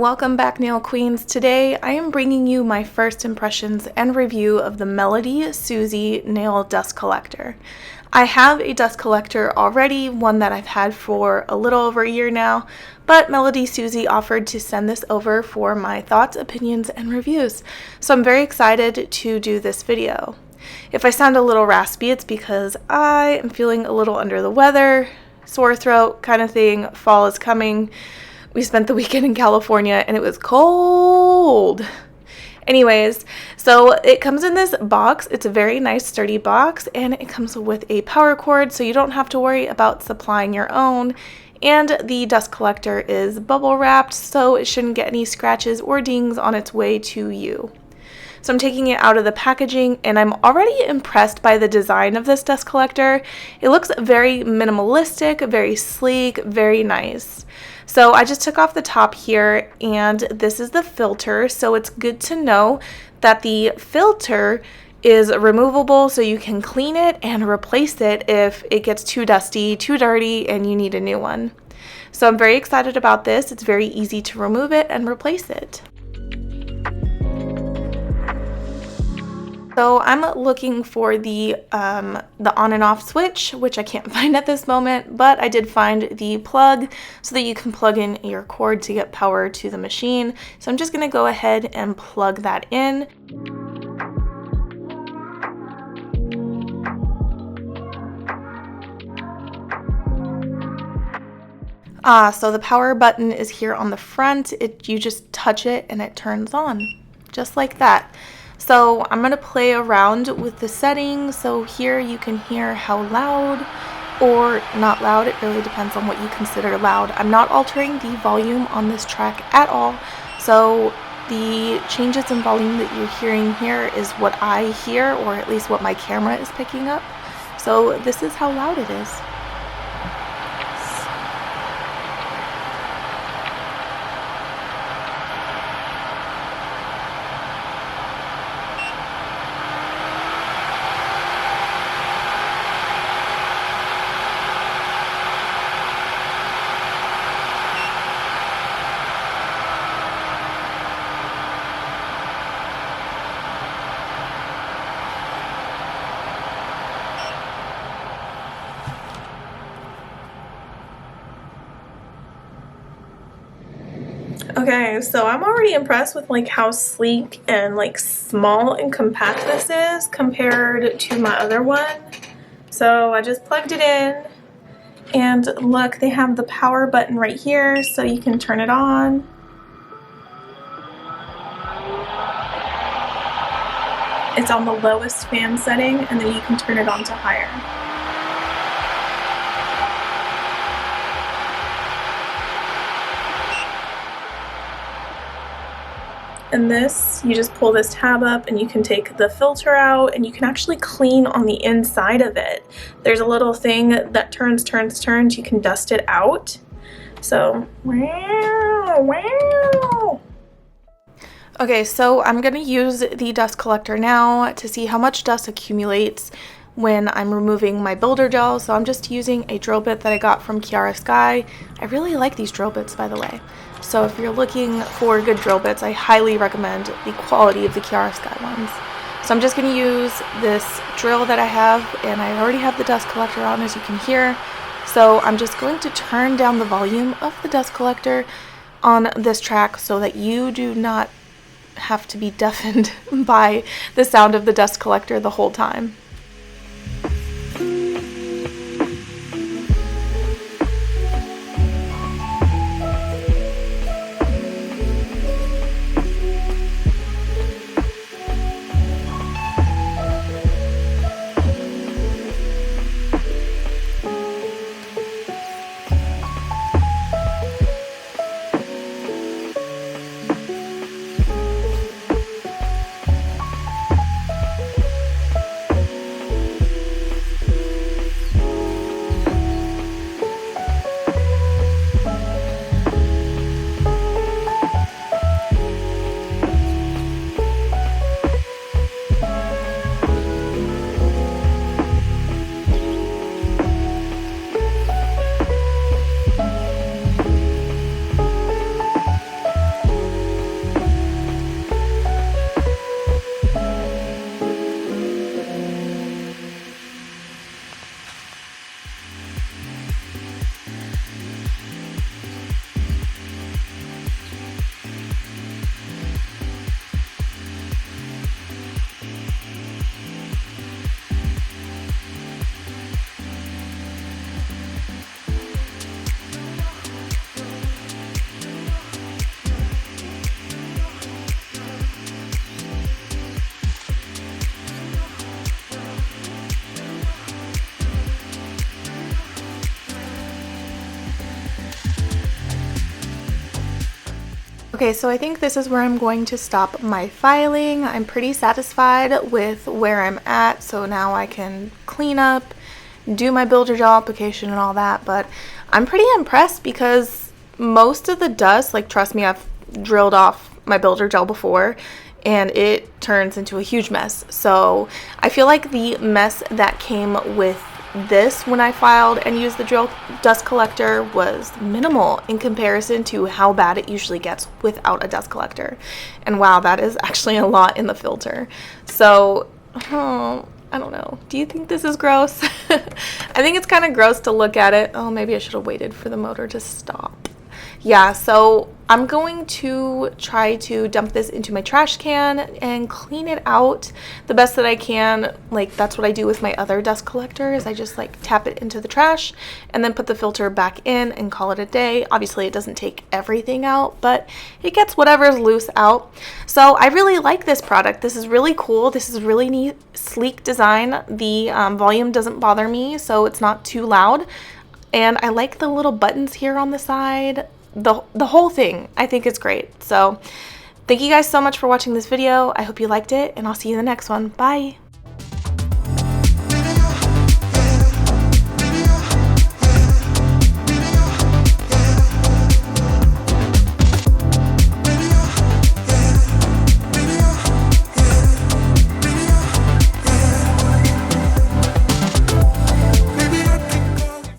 welcome back, nail queens. Today I am bringing you my first impressions and review of the Melody Susie nail dust collector. I have a dust collector already, one that I've had for a little over a year now, but Melody Susie offered to send this over for my thoughts, opinions, and reviews. So I'm very excited to do this video. If I sound a little raspy, it's because I am feeling a little under the weather, sore throat kind of thing. Fall is coming. We spent the weekend in California and it was cold. Anyways, so it comes in this box. It's a very nice sturdy box and it comes with a power cord, so you don't have to worry about supplying your own. And the dust collector is bubble wrapped, so it shouldn't get any scratches or dings on its way to you. So I'm taking it out of the packaging and I'm already impressed by the design of this dust collector. It looks very minimalistic, very sleek, very nice. So I just took off the top here, and this is the filter, so it's good to know that the filter is removable so you can clean it and replace it if it gets too dusty, too dirty, and you need a new one. So I'm very excited about this. It's very easy to remove it and replace it. So I'm looking for the on and off switch, which I can't find at this moment, but I did find the plug so that you can plug in your cord to get power to the machine. So I'm just going to go ahead and plug that in. So the power button is here on the front. You just touch it and it turns on, just like that. So I'm going to play around with the settings. So here you can hear how loud or not loud. It really depends on what you consider loud. I'm not altering the volume on this track at all. So the changes in volume that you're hearing here is what I hear, or at least what my camera is picking up. So this is how loud it is. Okay, so I'm already impressed with like how sleek and like small and compact this is compared to my other one. So I just plugged it in, and look, they have the power button right here so you can turn it on. It's on the lowest fan setting, and then you can turn it on to higher. And this, you just pull this tab up and you can take the filter out, and you can actually clean on the inside of it. There's a little thing that turns, you can dust it out. So, wow. Okay, so I'm going to use the dust collector now to see how much dust accumulates when I'm removing my builder gel. So I'm just using a drill bit that I got from Kiara Sky. I really like these drill bits, by the way. So if you're looking for good drill bits, I highly recommend the quality of the Kiara Sky ones. So I'm just going to use this drill that I have, and I already have the dust collector on, as you can hear. So I'm just going to turn down the volume of the dust collector on this track so that you do not have to be deafened by the sound of the dust collector the whole time. Okay, so I think this is where I'm going to stop my filing. I'm pretty satisfied with where I'm at, so now I can clean up, do my builder gel application and all that, but I'm pretty impressed because most of the dust, like trust me, I've drilled off my builder gel before and it turns into a huge mess. So I feel like the mess that came with this when I filed and used the drill dust collector was minimal in comparison to how bad it usually gets without a dust collector. And wow, that is actually a lot in the filter. So, I don't know. Do you think this is gross? I think it's kind of gross to look at it. Oh, maybe I should have waited for the motor to stop. Yeah, so I'm going to try to dump this into my trash can and clean it out the best that I can. Like, that's what I do with my other dust collectors. I just like tap it into the trash and then put the filter back in and call it a day. Obviously, it doesn't take everything out, but it gets whatever's loose out. So I really like this product. This is really cool. This is really neat, sleek design. The volume doesn't bother me, so it's not too loud. And I like the little buttons here on the side. The whole thing I think is great. So thank you guys so much for watching this video. I hope you liked it, and I'll see you in the next one. Bye.